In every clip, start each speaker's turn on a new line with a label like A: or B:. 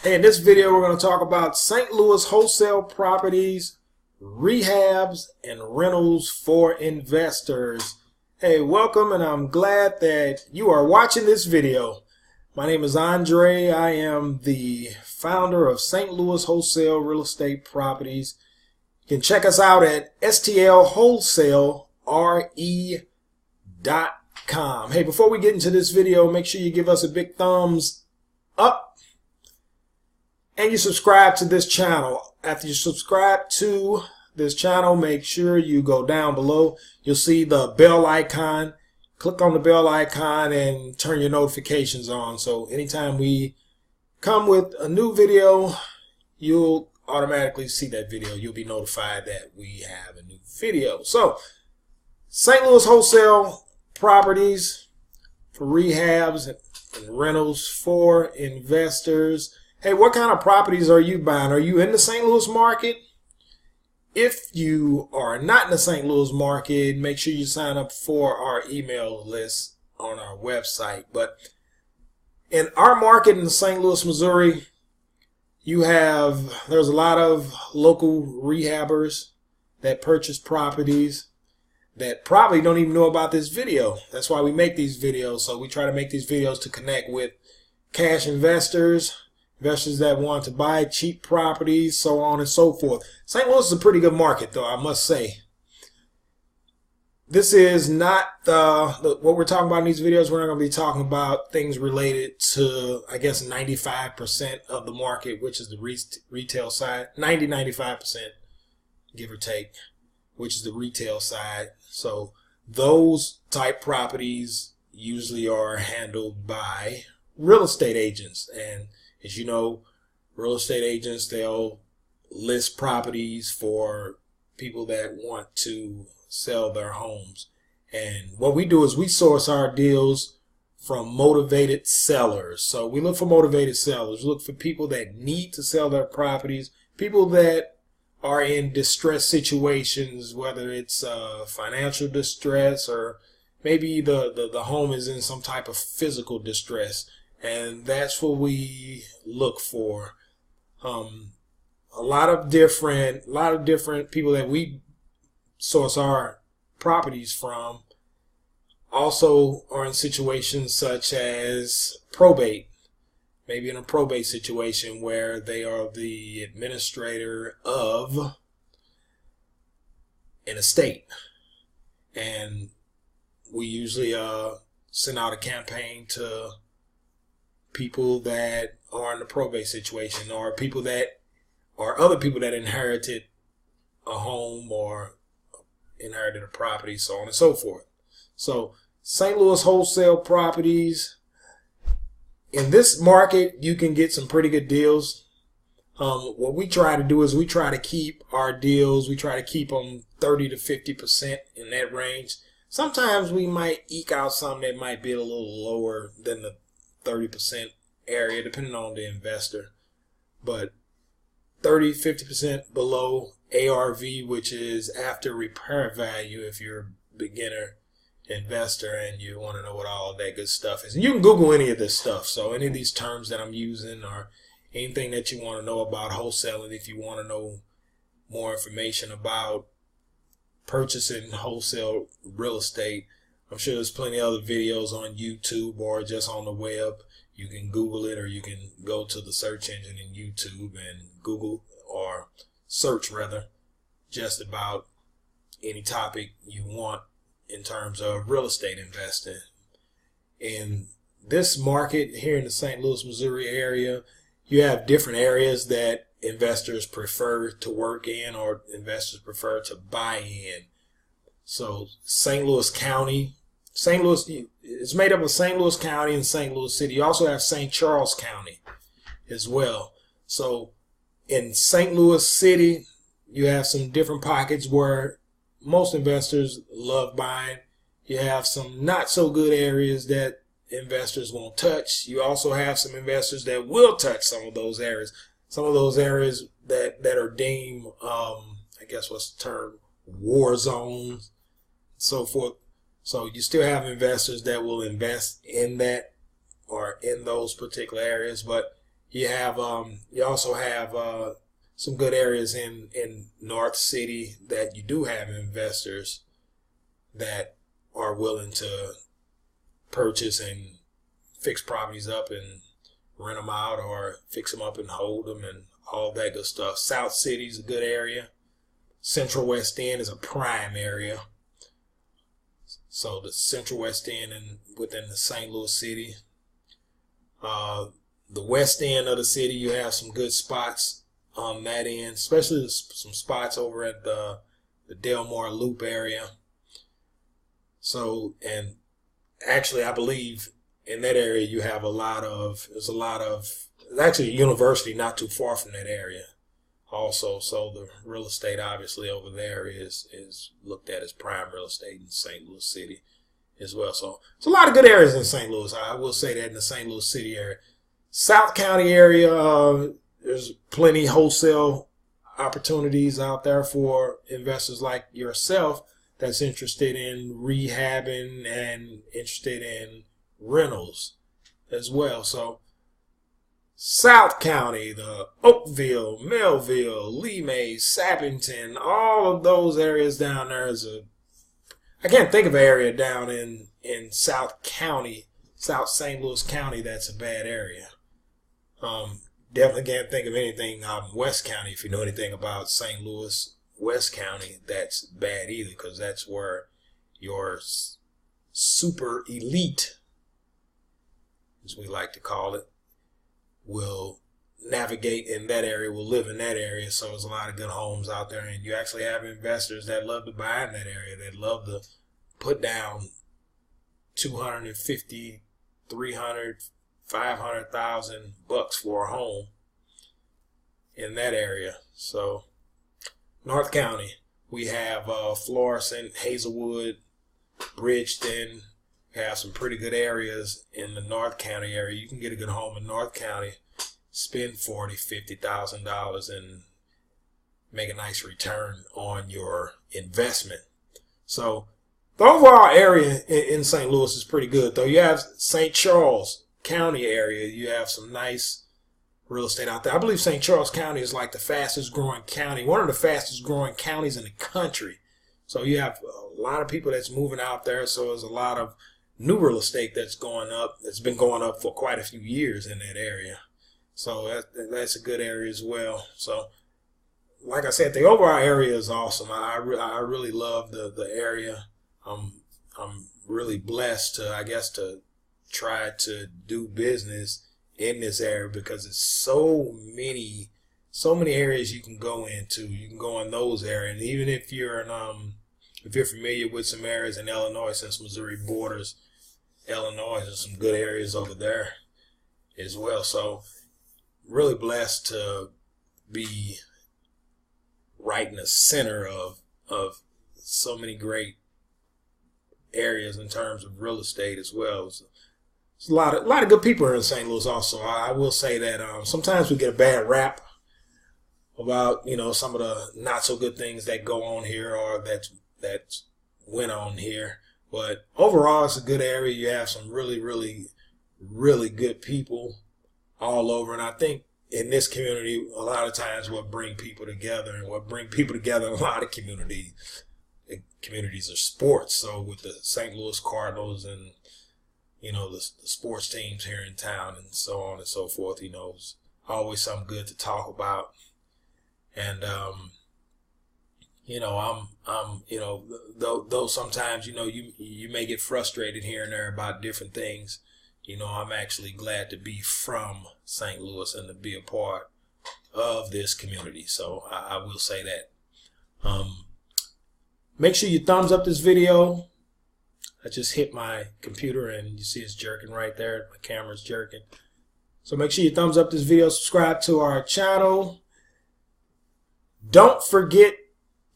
A: Hey, in this video, we're going to talk about St. Louis wholesale properties, rehabs, and rentals for investors. Hey, welcome, and I'm glad that you are watching this video. My name is Andre. I am the founder of St. Louis Wholesale Real Estate Properties. You can check us out at stlwholesalere.com. Hey, before we get into this video, make sure you give us a big thumbs up. And you subscribe to this channel. After you subscribe to this channel, make sure you go down below. You'll see the bell icon. Click on the bell icon and turn your notifications on. So anytime we come with a new video, you'll automatically see that video. You'll be notified that we have a new video. So St. Louis wholesale properties for rehabs and rentals for investors. Hey, what kind of properties are you buying? Are you in the St. Louis market? If you are not in the St. Louis market, make sure you sign up for our email list on our website. But in our market in St. Louis, Missouri, there's a lot of local rehabbers that purchase properties that probably don't even know about this video. That's why we make these videos. So we try to make these videos to connect with cash investors that want to buy cheap properties, so on and so forth. St. Louis is a pretty good market, though, I must say. This is not what we're talking about in these videos. We're not going to be talking about things related to, I guess, 95% of the market, which is the retail side. 95%, give or take, which is the retail side. So those type properties usually are handled by real estate agents. And as you know, real estate agents, they'll list properties for people that want to sell their homes. And what we do is we source our deals from motivated sellers. So we look for motivated sellers, look for people that need to sell their properties, people that are in distress situations, whether it's financial distress or maybe the home is in some type of physical distress. And that's what we look for. A lot of different people that we source our properties from also are in situations such as probate. Maybe in a probate situation where they are the administrator of an estate. And we usually send out a campaign to people that are in the probate situation, or people that are other people that inherited a home or inherited a property, so on and so forth. So St. Louis wholesale properties, in this market, you can get some pretty good deals. What we try to do is we try to keep our deals, we try to keep them 30 to 50% in that range. Sometimes we might eke out something that might be a little lower than the 30% area, depending on the investor, but 30-50% below ARV, which is after repair value, if you're a beginner investor and you want to know what all that good stuff is. And you can Google any of this stuff, so any of these terms that I'm using or anything that you want to know about wholesaling, if you want to know more information about purchasing wholesale real estate, I'm sure there's plenty of other videos on YouTube or just on the web. You can Google it, or you can go to the search engine in YouTube and Google, or search rather, just about any topic you want in terms of real estate investing. In this market here in the St. Louis, Missouri area, you have different areas that investors prefer to work in or investors prefer to buy in. So St. Louis County, St. Louis, it's made up of St. Louis County and St. Louis City. You also have St. Charles County as well. So in St. Louis City, you have some different pockets where most investors love buying. You have some not so good areas that investors won't touch. You also have some investors that will touch some of those areas. Some of those areas that are deemed, I guess what's the term, war zones, so forth. So you still have investors that will invest in that or in those particular areas, but You also have some good areas in North City that you do have investors that are willing to purchase and fix properties up and rent them out, or fix them up and hold them and all that good stuff. South City is a good area. Central West End is a prime area. So the Central West End and within the St. Louis city. The west end of the city, you have some good spots on that end, especially some spots over at the Delmar Loop area. So, and actually, I believe in that area you have there's actually a university not too far from that area also. So the real estate obviously over there is looked at as prime real estate in St. Louis City as well. So it's a lot of good areas in St. Louis. I will say that in the St. Louis City area. South County area, there's plenty wholesale opportunities out there for investors like yourself that's interested in rehabbing and interested in rentals as well. So South County, the Oakville, Melville, Lee May, Sappington, all of those areas down there I can't think of an area down in South County, South St. Louis County that's a bad area. Definitely can't think of anything out in West County, if you know anything about St. Louis, West County, that's bad either, because that's where your super elite, as we like to call it, will navigate in that area, will live in that area. So there's a lot of good homes out there, and you actually have investors that love to buy in that area, that love to put down $250, $300, $500,000 for a home in that area. So North County, we have Florissant, Hazelwood, Bridgeton. We have some pretty good areas in the North County area. You can get a good home in North County, spend $40,000, $50,000 and make a nice return on your investment. So the overall area in St. Louis is pretty good, though. You have St. Charles County area. You have some nice real estate out there. I believe St. Charles County is like the fastest growing county, one of the fastest growing counties in the country. So you have a lot of people that's moving out there. So there's a lot of new real estate that's going up, that's been going up for quite a few years in that area. So that's a good area as well. So like I said, the overall area is awesome. I really love the area. I'm really blessed to try to do business in this area, because it's so many areas you can go into. You can go in those areas, and even if you're familiar with some areas in Illinois, since Missouri borders Illinois, there's some good areas over there as well. So really blessed to be right in the center of so many great areas in terms of real estate as well. There's a lot of good people here in St. Louis also. I will say that sometimes we get a bad rap about, some of the not so good things that go on here, or that went on here. But overall, it's a good area. You have some really, really, really good people all over. And I think in this community, a lot of times what bring people together, and what bring people together in a lot of communities are sports. So with the St. Louis Cardinals and, the sports teams here in town and so on and so forth, it's always something good to talk about. And, though sometimes, you may get frustrated here and there about different things, I'm actually glad to be from St. Louis and to be a part of this community. So I will say that. Make sure you thumbs up this video. I just hit my computer and you see it's jerking right there. My camera's jerking. So make sure you thumbs up this video, subscribe to our channel. Don't forget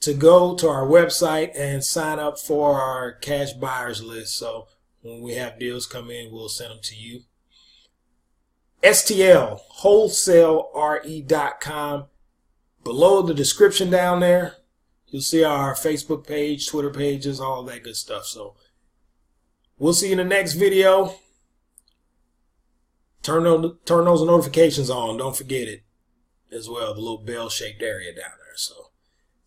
A: to go to our website and sign up for our cash buyers list. So when we have deals come in, we'll send them to you. STL, wholesale.re.com. Below the description down there, you'll see our Facebook page, Twitter pages, all that good stuff. So we'll see you in the next video. turn those notifications on. Don't forget it as well. The little bell-shaped area down there. So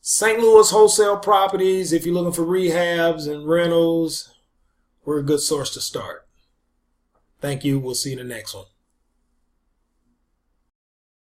A: St. Louis Wholesale Properties. If you're looking for rehabs and rentals, we're a good source to start. Thank you. We'll see you in the next one.